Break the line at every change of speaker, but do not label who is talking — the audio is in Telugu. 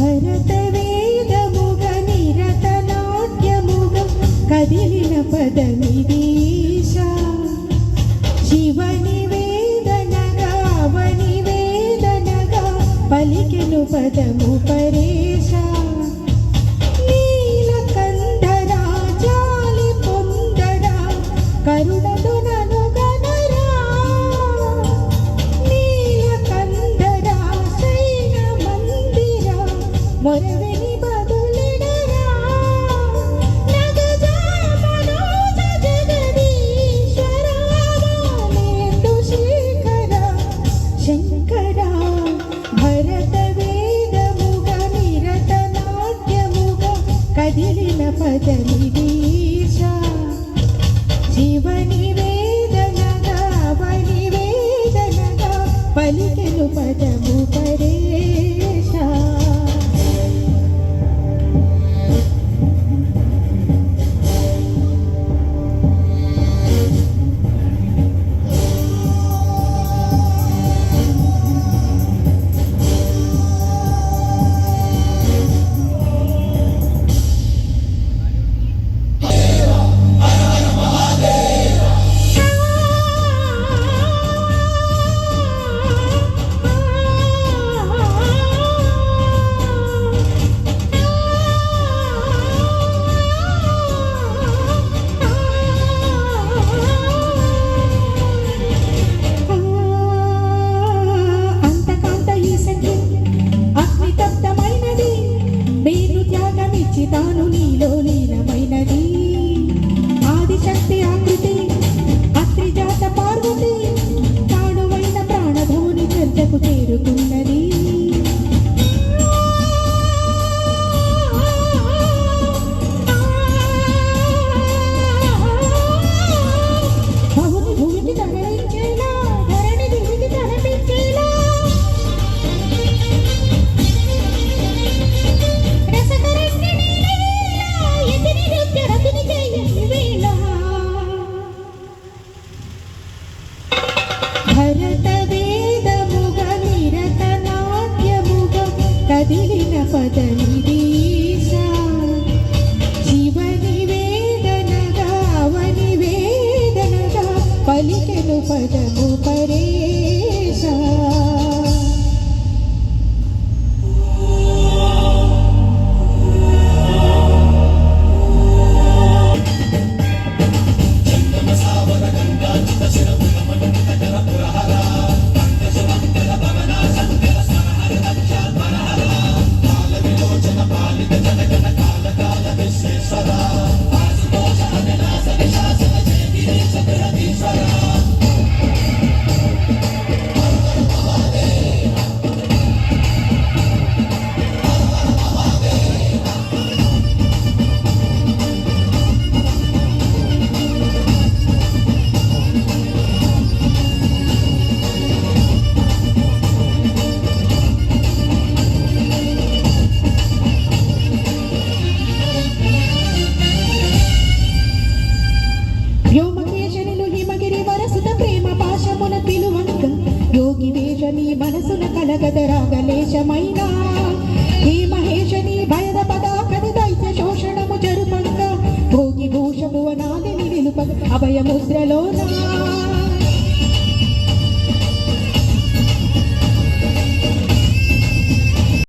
భరత వేదముగ నిరత నాట్యముగ కదిలిన పదమిదీశ శివని వేదనగా అవని వేదనగా పలికెను పదము పరేశ నీలకంఠరా జాలి పొందరా కరుణను నను గనరా నీలకంఠరా శైన మందిర మొరవెని బదులిడరా నగజా మనోజ జగదీశ్వర నేందు శేఖర శంకర భరత వేదముగ నిరత నాట్యముగ కదిలిన పదమిదీశ శివని వేదనగా అవని వేదనగా పలికెను పదము పరేశ తాను నీలో లీనమైనది ఆదిశక్తి ఆకృతి అత్రిజాత పార్వతి తానువైన ప్రాణభూని చర్చకు చేరుకున్నది భూమి భూమికి తరలించేలా ధరణి దివికి తలపించేలా భరత వేదముగ నిరత నాట్యముగ కదిలిన పదమిదీశ శివని వేదనగా అవని వేదనగా పలికెను పదము పరేశ యోగి వేషని మనసున కలగదరాగలేశమైన హే మహేశని భయద పదాకని దైత్య శోషణము జరుపంగా భోగి భూష భువనాదిని నిలుప అభయముద్రలోనా